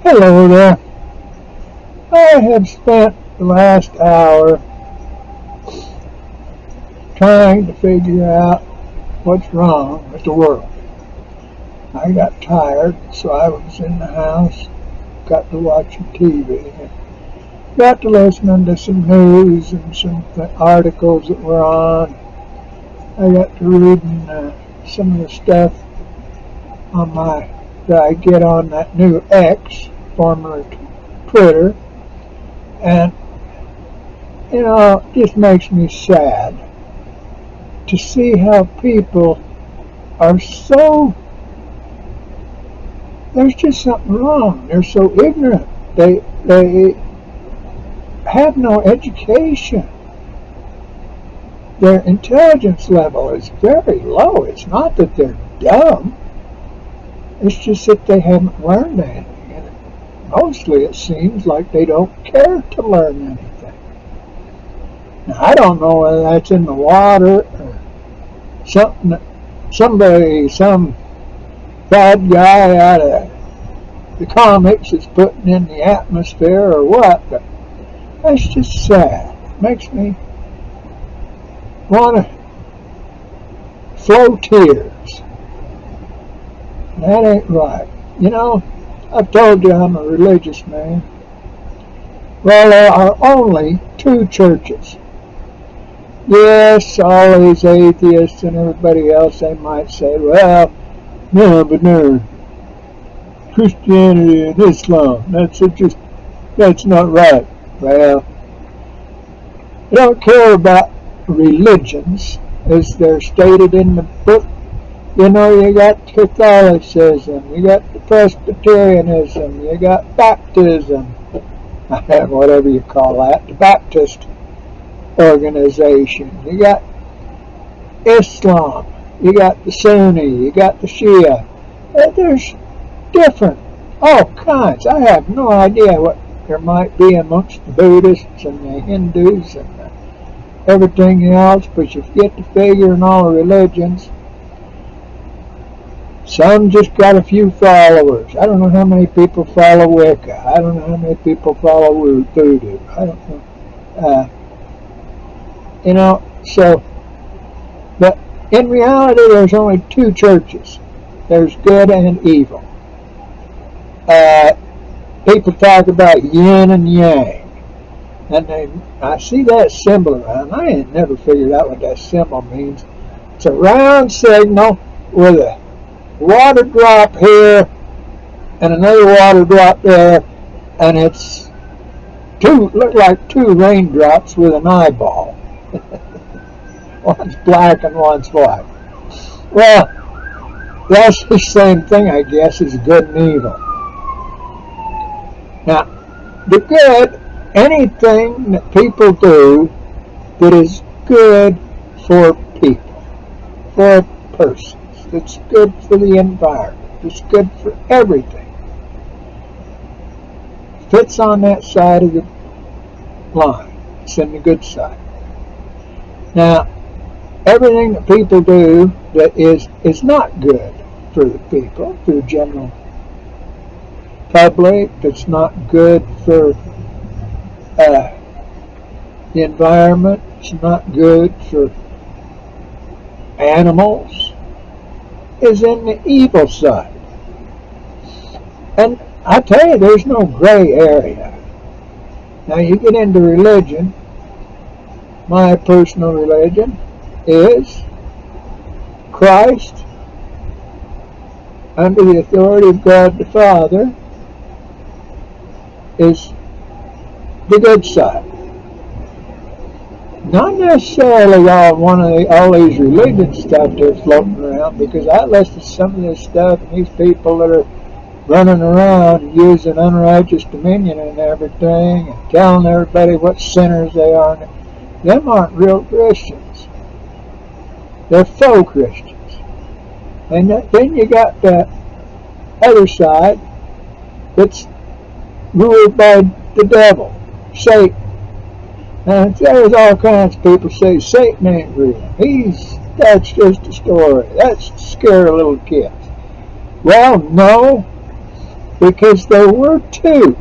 Hello there. I have spent the last hour trying to figure out what's wrong with the world. I got tired, so I was in the house, got to watching TV, and got to listening to some news and some articles that were on. I got to reading some of the stuff on that I get on that new X, formerly Twitter, and it just makes me sad to see how people are there's just something wrong. They're so ignorant. They have no education. Their intelligence level is very low. It's not that they're dumb. It's just that they haven't learned anything. And mostly it seems like they don't care to learn anything. Now, I don't know whether that's in the water or something that some bad guy out of the comics is putting in the atmosphere or what, but that's just sad. It makes me want to flow tears. That ain't right. I've told you I'm a religious man. Well, there are only two churches. Yes, all these atheists and everybody else, they might say, well, no, but no, Christianity and Islam, that's not right. Well, I don't care about religions as they're stated in the book. You got Catholicism, you got the Presbyterianism, you got baptism, whatever you call that, the Baptist organization, you got Islam, you got the Sunni, you got the Shia. There's different, all kinds. I have no idea what there might be amongst the Buddhists and the Hindus and everything else, but if you get to figuring all the religions, some just got a few followers. I don't know how many people follow Wicca. I don't know how many people follow Voodoo. I don't know. But in reality, there's only two churches. There's good and evil. People talk about yin and yang, and I see that symbol around. I ain't never figured out what that symbol means. It's a round signal with a water drop here and another water drop there, and it's look like two raindrops with an eyeball. One's black and one's white. Well, that's the same thing, I guess, as good and evil. Now, the good, anything that people do that is good for people, for persons, that's good for the environment, that's good for everything, fits on that side of the line. It's in the good side. Now, everything that people do that is not good for the people, for the general public, that's not good for the environment, it's not good for animals, is in the evil side. And I tell you, there's no gray area. Now you get into religion. My personal religion is Christ, under the authority of God the Father, is the good side. Not necessarily all these religion stuff they're floating around, because I listen to some of this stuff and these people that are running around using unrighteous dominion and everything and telling everybody what sinners they are. Them aren't real Christians. They're faux Christians. And then you got that other side that's ruled by the devil, Satan. Now, there's all kinds of people say Satan ain't real. That's just a story. That's to scare little kids. Well, no. because there were two.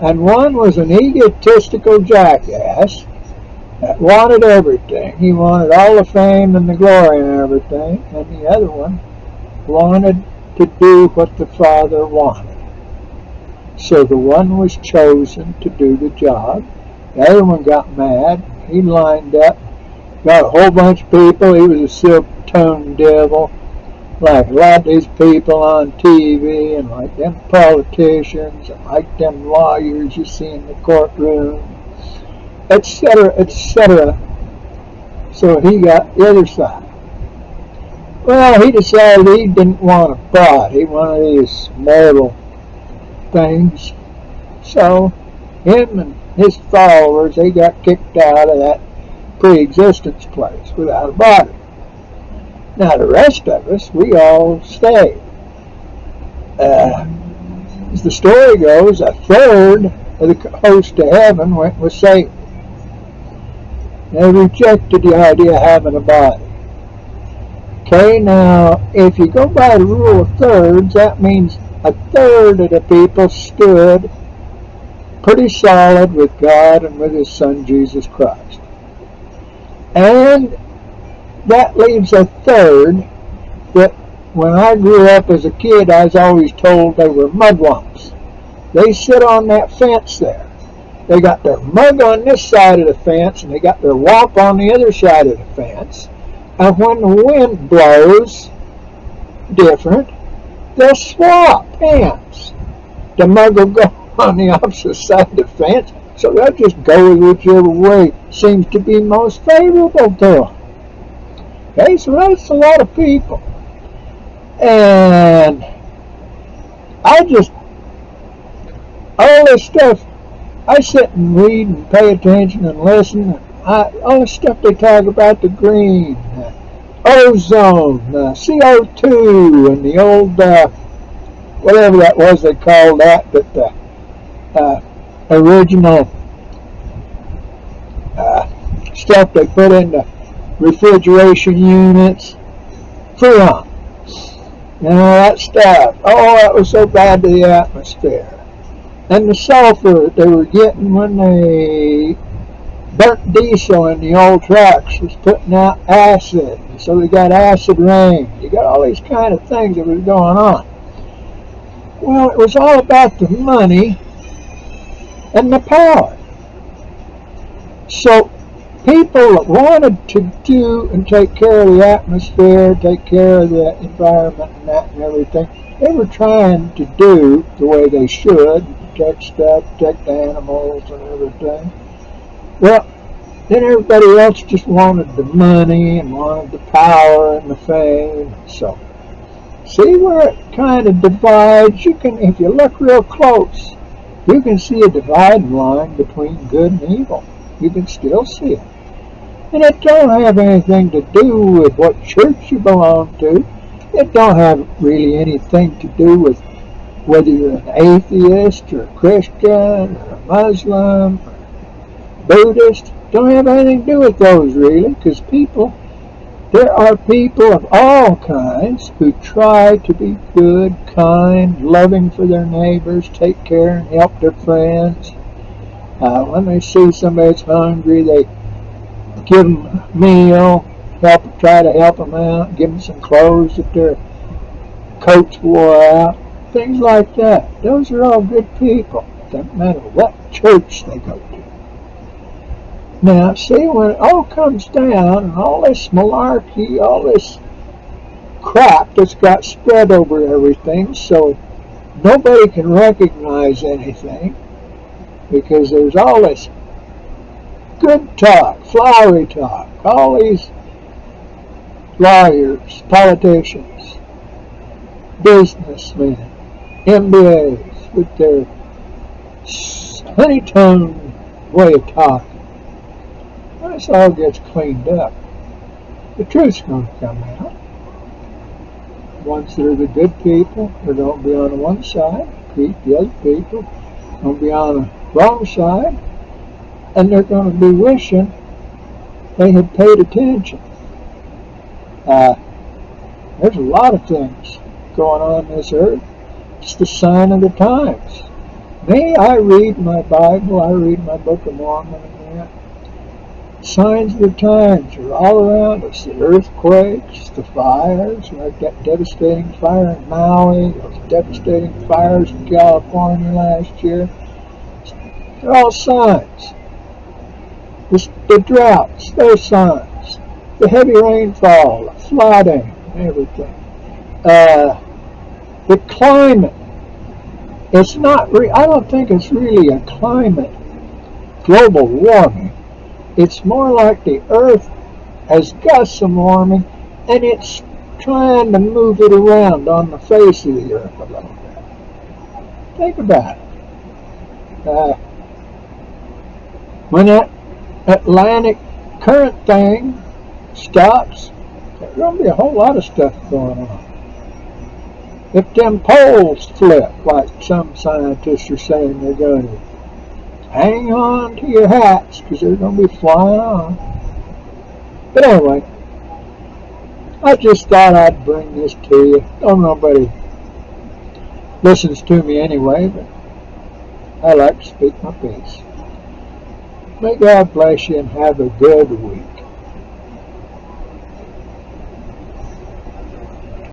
And one was an egotistical jackass that wanted everything. He wanted all the fame and the glory and everything. And the other one wanted to do what the Father wanted. So the one was chosen to do the job. The other one got mad. He lined up, got a whole bunch of people. He was a silk-tongued devil, like a lot of these people on TV, and like them politicians, and like them lawyers you see in the courtroom, etc., etc. So he got the other side. Well, he decided he didn't want a bride. He wanted these mortal things. So him and his followers, they got kicked out of that pre-existence place without a body. Now the rest of us, we all stayed. As the story goes, a third of the host to heaven went with Satan. They rejected the idea of having a body. Okay, now if you go by the rule of thirds, that means a third of the people stood pretty solid with God and with His Son Jesus Christ. And that leaves a third that when I grew up as a kid, I was always told they were mugwumps. They sit on that fence there. They got their mug on this side of the fence and they got their womp on the other side of the fence. And when the wind blows different, they'll swap hands. The mug will go on the opposite side of the fence, so they'll just go with whichever way seems to be most favorable to them. Okay, so that's a lot of people. And all this stuff, I sit and read and pay attention and listen. All the stuff they talk about, the green, ozone, CO2, and the old, whatever that was they called that, but the original stuff they put in the refrigeration units, freon, that stuff. Oh, that was so bad to the atmosphere. And the sulfur that they were getting when they burnt diesel in the old trucks was putting out acid. So they got acid rain. You got all these kind of things that was going on. Well, it was all about the money and the power. So people that wanted to do and take care of the atmosphere, take care of the environment and that and everything, they were trying to do the way they should, protect stuff, protect the animals and everything. Well, then everybody else just wanted the money and wanted the power and the fame. So, see where it kind of divides? You can, if you look real close, you can see a dividing line between good and evil. You can still see it. And it don't have anything to do with what church you belong to. It don't have really anything to do with whether you're an atheist or a Christian or a Muslim or Buddhist. Don't have anything to do with those really, because there are people of all kinds who try to be good, kind, loving for their neighbors, take care and help their friends. When they see somebody that's hungry, they give them a meal, try to help them out, give them some clothes if their coats wore out, things like that. Those are all good people. It doesn't matter what church they go to. Now, see, when it all comes down, and all this malarkey, all this crap that's got spread over everything, so nobody can recognize anything, because there's all this good talk, flowery talk, all these lawyers, politicians, businessmen, MBAs with their honey-toned way of talking. When this all gets cleaned up, the truth's going to come out. The ones that are the good people are going to be on the one side, the other people are going to be on the wrong side, and they're going to be wishing they had paid attention. There's a lot of things going on this earth. It's the sign of the times. Me, I read my Bible, I read my Book of Mormon and that. Signs of the times are all around us. The earthquakes, the fires, like that devastating fire in Maui, those devastating fires in California last year. They're all signs. The droughts, they're signs. The heavy rainfall, the flooding, everything. The climate. It's not. I don't think it's really a climate, global warming. It's more like the Earth has got some warming, and it's trying to move it around on the face of the Earth a little bit. Think about it. When that Atlantic current thing stops, there's going to be a whole lot of stuff going on. If them poles flip, like some scientists are saying they're going to, hang on to your hats because they're going to be flying on. But anyway, I just thought I'd bring this to you. Don't nobody listens to me anyway, but I like to speak my piece. May God bless you and have a good week.